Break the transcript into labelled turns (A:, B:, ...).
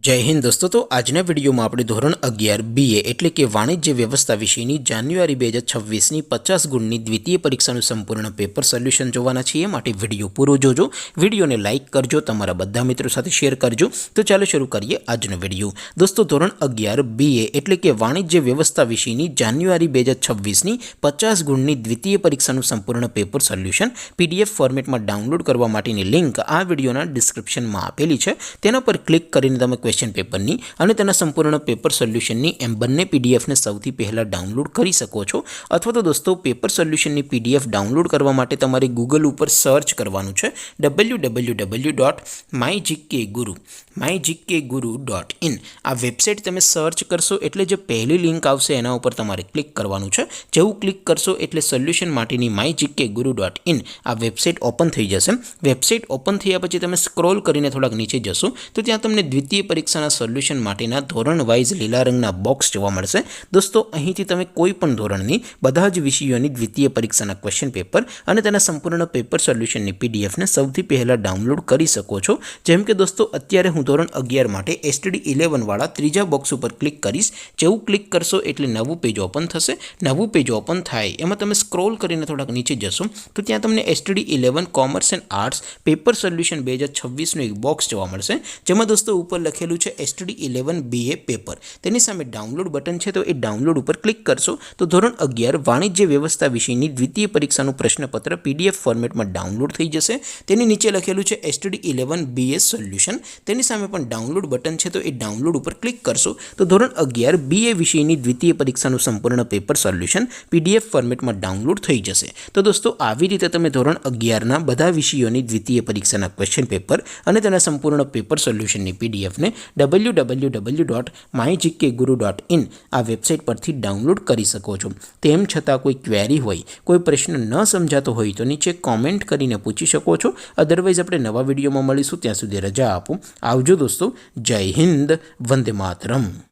A: जय हिंद दोस्तों। तो आजना वीडियो में આપણે ધોરણ 11 BA એટલે કે વાણિજ્ય વ્યવસ્થા વિષયની જાન્યુઆરી 2026ની 50 ગુણની દ્વિતીય પરીક્ષાનું સંપૂર્ણ પેપર સોલ્યુશન જોવાના છીએ। માટે વિડિયો પૂરો જોજો, વિડિયોને લાઇક કરજો, તમારા બધા મિત્રો સાથે શેર કરજો। તો ચાલો શરૂ કરીએ આજનો વિડિયો। દોસ્તો ધોરણ 11 BA એટલે કે વાણિજ્ય વ્યવસ્થા વિષયની જાન્યુઆરી 2026ની 50 ગુણની દ્વિતીય પરીક્ષાનું સંપૂર્ણ પેપર સોલ્યુશન PDF ફોર્મેટમાં ડાઉનલોડ કરવા માટેની લિંક આ વિડિયોના ડિસ્ક્રિપ્શનમાં આપેલી છે। તેના પર ક્લિક કરીને તમે क्वेश्चन पेपरनी અને તેના સંપૂર્ણ પેપર સોલ્યુશનની એમ બંને પીડીએફને સૌથી પહેલાં ડાઉનલોડ કરી શકો છો। અથવા તો દોસ્તો પેપર સોલ્યુશનની પીડીએફ ડાઉનલોડ કરવા માટે તમારે ગૂગલ ઉપર સર્ચ કરવાનું છે www.mygkguru.in। આ વેબસાઇટ તમે સર્ચ કરશો એટલે જે પહેલી લિંક આવશે એના ઉપર તમારે ક્લિક કરવાનું છે। જેવું ક્લિક કરશો એટલે સોલ્યુશન માટેની mygkguru.in આ વેબસાઇટ ઓપન થઈ જશે। વેબસાઇટ ઓપન થયા પછી તમે સ્ક્રોલ કરીને થોડાક નીચે જશો તો ત્યાં તમને દ્વિતીય પરીક્ષાના સોલ્યુશન માટેના ધોરણ વાઇઝ લીલા રંગના બોક્સ જોવા મળશે। દોસ્તો અહીંથી તમે કોઈ પણ ધોરણની બધા જ વિષયોની દ્વિતીય પરીક્ષાના ક્વેશ્ચન પેપર અને તેના સંપૂર્ણ પેપર સોલ્યુશનની પીડીએફને સૌથી પહેલાં ડાઉનલોડ કરી શકો છો। જેમ કે દોસ્તો અત્યારે હું ધોરણ 11 માટે STD 11 વાળા ત્રીજા બોક્સ ઉપર ક્લિક કરીશ। જેવું ક્લિક કરશો એટલે નવું પેજ ઓપન થશે। નવું પેજ ઓપન થાય એમાં તમે સ્ક્રોલ કરીને થોડાક નીચે જશો તો ત્યાં તમને STD 11 commerce and arts paper solution 2026નું એક બોક્સ જોવા મળશે। જેમાં દોસ્તો ઉપર લખેલું છે STD 11 BA પેપર। તેની સામે ડાઉનલોડ બટન છે તો એ ડાઉનલોડ ઉપર ક્લિક કરશો તો ધોરણ 11 વાણિજ્ય વ્યવસ્થા વિષયની દ્વિતીય પરીક્ષાનું પ્રશ્નપત્ર PDF ફોર્મેટમાં ડાઉનલોડ થઈ જશે। તેની નીચે લખેલું છે STD 11 BA સોલ્યુશન। તેની સામે પણ ડાઉનલોડ બટન છે તો એ ડાઉનલોડ ઉપર ક્લિક કરશો તો ધોરણ 11 BA વિષયની દ્વિતીય પરીક્ષાનું સંપૂર્ણ પેપર સોલ્યુશન PDF ફોર્મેટમાં ડાઉનલોડ થઈ જશે। તો દોસ્તો આવી રીતે તમે ધોરણ 11ના બધા વિષયોની દ્વિતીય પરીક્ષાના ક્વેશ્ચન પેપર અને તેના સંપૂર્ણ પેપર સોલ્યુશનની પીડીએફને www.mygkguru.in આ વેબસાઇટ પરથી ડાઉનલોડ કરી શકો છો। તેમ છતાં કોઈ ક્વેરી હોય, કોઈ પ્રશ્ન ન સમજાતો હોય તો નીચે કોમેન્ટ કરીને પૂછી શકો છો। અદરવાઇઝ આપણે નવા વિડીયોમાં મળીશું, ત્યાં સુધી રજા આપો। આવજો દોસ્તો। જય હિન્દ, વંદે માતરમ।